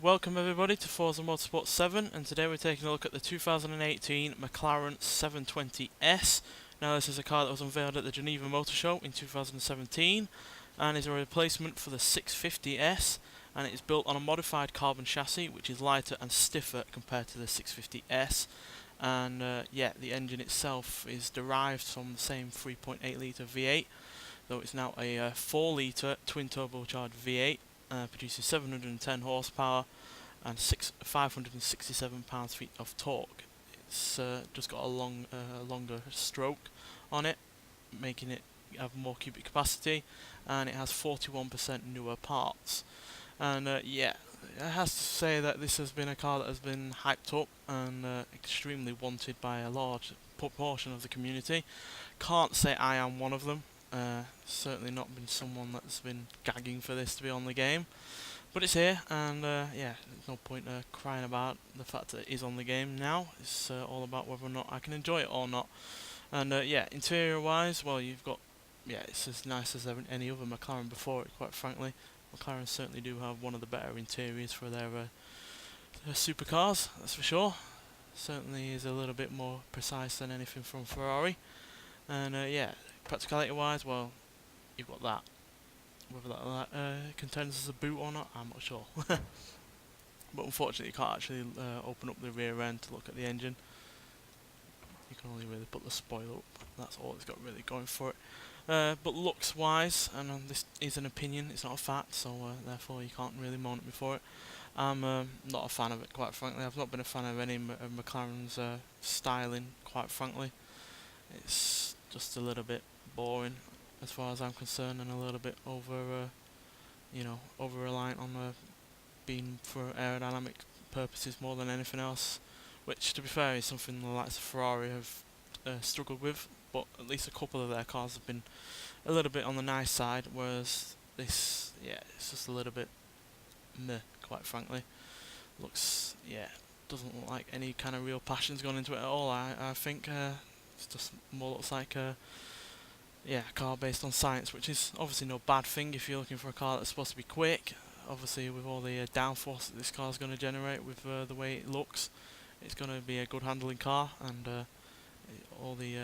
Welcome everybody to Forza Motorsport 7, and today we're taking a look at the 2018 McLaren 720S. Now this is a car that was unveiled at the Geneva Motor Show in 2017 and is a replacement for the 650S, and it is built on a modified carbon chassis which is lighter and stiffer compared to the 650S. And yeah, the engine itself is derived from the same 3.8 litre V8, though it's now a 4 litre twin turbocharged V8. Produces 710 horsepower and 567 pounds-feet of torque. It's just got a longer stroke on it, making it have more cubic capacity, and it has 41% newer parts. And yeah, it has to say that this has been a car that has been hyped up and extremely wanted by a large proportion of the community. Can't say I am one of them. Certainly not been someone that's been gagging for this to be on the game, but it's here, and yeah, there's no point crying about the fact that it is on the game now. It's all about whether or not I can enjoy it or not. And yeah, interior wise, well, you've got, yeah, it's as nice as any other McLaren before it, quite frankly. McLaren certainly do have one of the better interiors for their supercars, that's for sure. Certainly is a little bit more precise than anything from Ferrari. And yeah, practicality wise, well, you've got that. Whether that contends as a boot or not, I'm not sure. But unfortunately you can't actually open up the rear end to look at the engine. You can only really put the spoiler up. That's all it's got really going for it. But looks wise, and this is an opinion, it's not a fact, so therefore you can't really moan at me for it. I'm not a fan of it, quite frankly. I've not been a fan of any of McLaren's styling, quite frankly. It's just a little bit boring as far as I'm concerned, and a little bit over reliant on being for aerodynamic purposes more than anything else, which to be fair is something the likes of Ferrari have struggled with, but at least a couple of their cars have been a little bit on the nice side, whereas this, yeah, it's just a little bit meh, quite frankly. Looks, yeah, doesn't look like any kind of real passion's gone into it at all. I think it just more looks like a car based on science, which is obviously no bad thing if you're looking for a car that's supposed to be quick. Obviously, with all the downforce that this car is going to generate with the way it looks, it's going to be a good handling car, and all the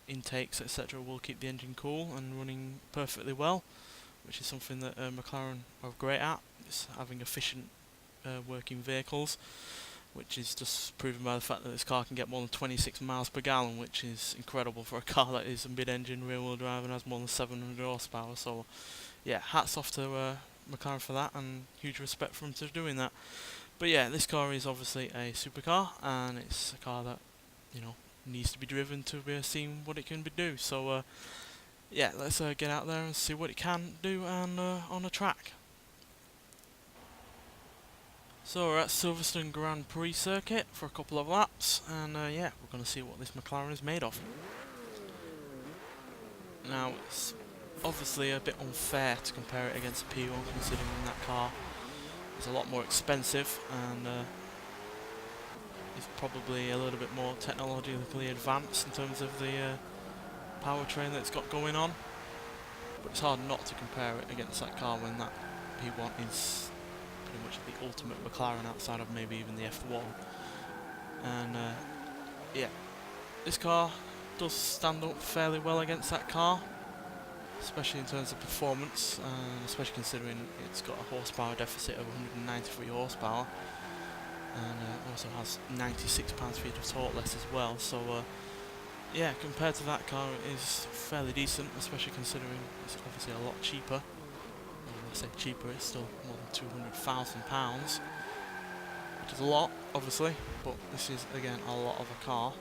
intakes, etc., will keep the engine cool and running perfectly well, which is something that McLaren are great at. It's having efficient working vehicles, which is just proven by the fact that this car can get more than 26 miles per gallon, which is incredible for a car that is a mid-engine rear-wheel drive and has more than 700 horsepower. So yeah, hats off to McLaren for that, and huge respect for them to doing that. But yeah, this car is obviously a supercar, and it's a car that, you know, needs to be driven to be seen what it can do. So yeah, let's get out there and see what it can do and on a track. So we're at Silverstone Grand Prix circuit for a couple of laps, and yeah, we're going to see what this McLaren is made of. Now, it's obviously a bit unfair to compare it against a P1, considering that car is a lot more expensive and is probably a little bit more technologically advanced in terms of the powertrain that it's got going on. But it's hard not to compare it against that car when that P1 is pretty much the ultimate McLaren outside of maybe even the F1. And yeah, this car does stand up fairly well against that car, especially in terms of performance, and especially considering it's got a horsepower deficit of 193 horsepower, and also has 96 pounds-feet of torque less as well. So yeah, compared to that car, it is fairly decent, especially considering it's obviously a lot cheaper. When I say cheaper, it's still more than £200,000, which is a lot, obviously, but this is, again, a lot of a car.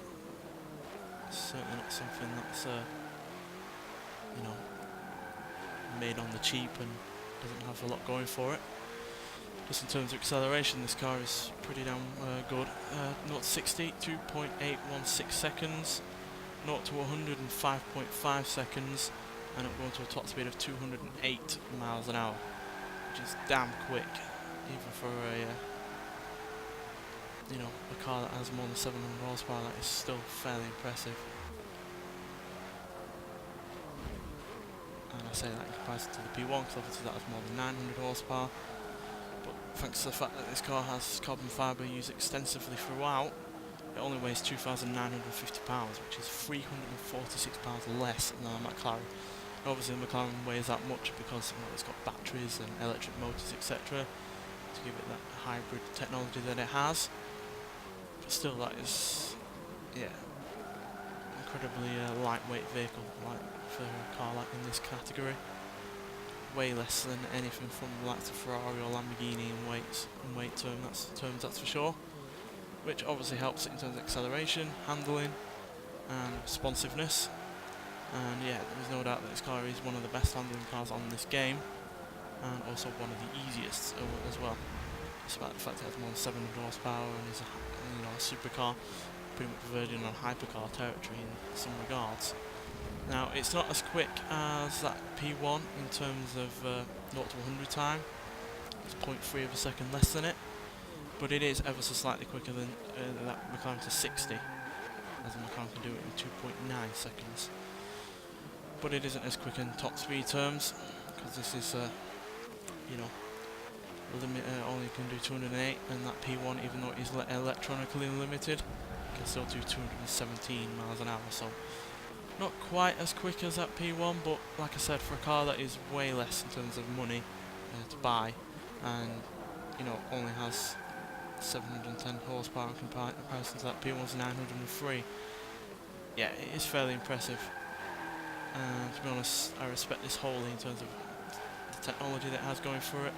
It's certainly not something that's, you know, made on the cheap and doesn't have a lot going for it. Just in terms of acceleration, this car is pretty damn good. 0 to 60, 2.816 seconds, 0 to 100 in 5.5 seconds, and it'll go into a top speed of 208 miles an hour, which is damn quick, even for a a car that has more than 700 horsepower. That is still fairly impressive. And I say that in comparison to the P1, because obviously that has more than 900 horsepower. But thanks to the fact that this car has carbon fibre used extensively throughout, it only weighs 2,950 pounds, which is 346 pounds less than a McLaren. And obviously the McLaren weighs that much because it's got batteries and electric motors, etc., to give it that hybrid technology that it has. But still, that is, yeah, incredibly lightweight vehicle, like for a car like in this category. Way less than anything from the likes of Ferrari or Lamborghini in weight terms, that's for sure. Which obviously helps it in terms of acceleration, handling, and responsiveness. And yeah, there's no doubt that this car is one of the best handling cars on this game, and also one of the easiest as well. Despite the fact it has more than 700 horsepower and is a supercar, pretty much verging on hypercar territory in some regards. Now, it's not as quick as that P1 in terms of 0 to 100 time. It's 0.3 of a second less than it, but it is ever so slightly quicker than that McLaren to 60, as the McLaren can do it in 2.9 seconds. But it isn't as quick in top speed terms, because this is, only can do 208, and that P1, even though it is electronically limited, can still do 217 miles an hour. So not quite as quick as that P1, but like I said, for a car that is way less in terms of money to buy, and only has 710 horsepower in comparison to that P1's 903. Yeah, it is fairly impressive. And to be honest, I respect this wholly in terms of the technology that it has going for it,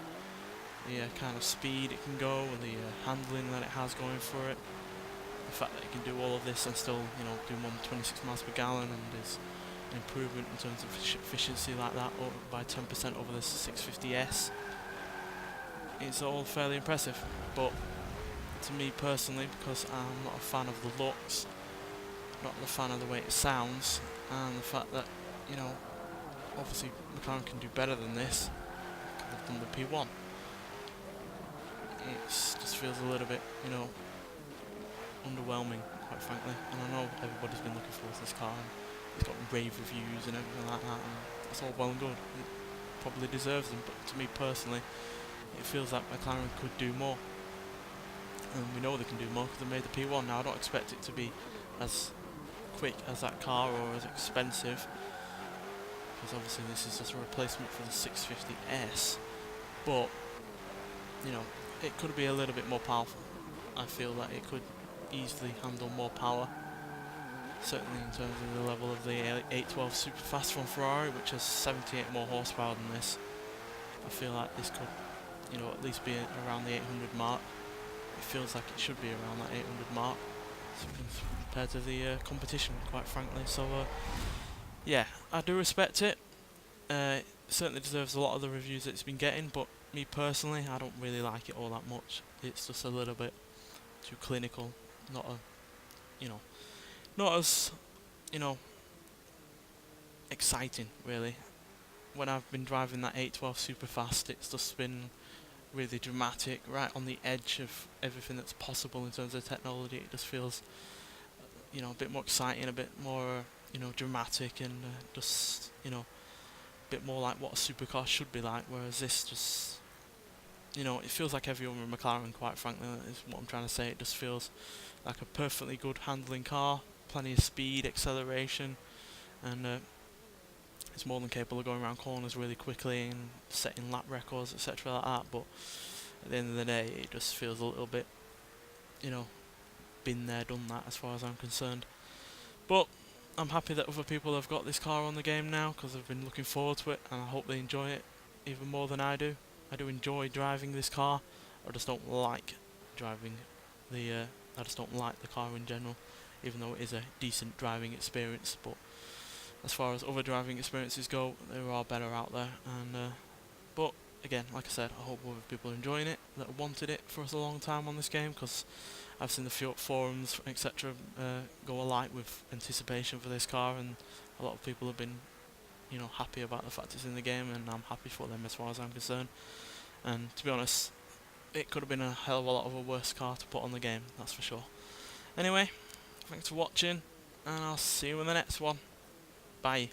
the kind of speed it can go, and the handling that it has going for it. The fact that it can do all of this and still, do more than 26 miles per gallon, and is an improvement in terms of efficiency like that, by 10% over the 650S. It's all fairly impressive, but to me personally, because I'm not a fan of the looks, not a fan of the way it sounds, and the fact that, obviously McLaren can do better than this, they've done the P1. It just feels a little bit, underwhelming, quite frankly. And I know everybody's been looking forward to this car, and it's got rave reviews and everything like that, and that's all well and good. It probably deserves them, but to me personally, it feels like McLaren could do more. And we know they can do more because they made the P1. Now I don't expect it to be as quick as that car or as expensive, because obviously this is just a replacement for the 650S, but it could be a little bit more powerful. I feel that it could easily handle more power, certainly in terms of the level of the 812 Superfast from Ferrari, which has 78 more horsepower than this. I feel like this could at least be around the 800 mark. It feels like it should be around that 800 mark compared to the competition, quite frankly. So yeah, I do respect it. It certainly deserves a lot of the reviews that it's been getting, but me personally, I don't really like it all that much. It's just a little bit too clinical, not as exciting really. When I've been driving that 812 Superfast, it's just been really dramatic, right on the edge of everything that's possible in terms of technology. It just feels a bit more exciting, a bit more dramatic, and just a bit more like what a supercar should be like, whereas this just it feels like every other McLaren, quite frankly, is what I'm trying to say. It just feels like a perfectly good handling car, plenty of speed, acceleration, and it's more than capable of going around corners really quickly and setting lap records, etc. like that. But at the end of the day, it just feels a little bit, been there, done that, as far as I'm concerned. But I'm happy that other people have got this car on the game now, because I've been looking forward to it, and I hope they enjoy it even more than I do. I do enjoy driving this car. I just don't like driving the. I just don't like the car in general, even though it is a decent driving experience. But as far as other driving experiences go, there are better out there. And but again, like I said, I hope other people are enjoying it, that wanted it for a long time on this game, because I've seen the forums, etc., go alight with anticipation for this car, and a lot of people have been happy about the fact it's in the game, and I'm happy for them as far as I'm concerned. And to be honest, it could have been a hell of a lot of a worse car to put on the game, that's for sure. Anyway, thanks for watching, and I'll see you in the next one. Bye.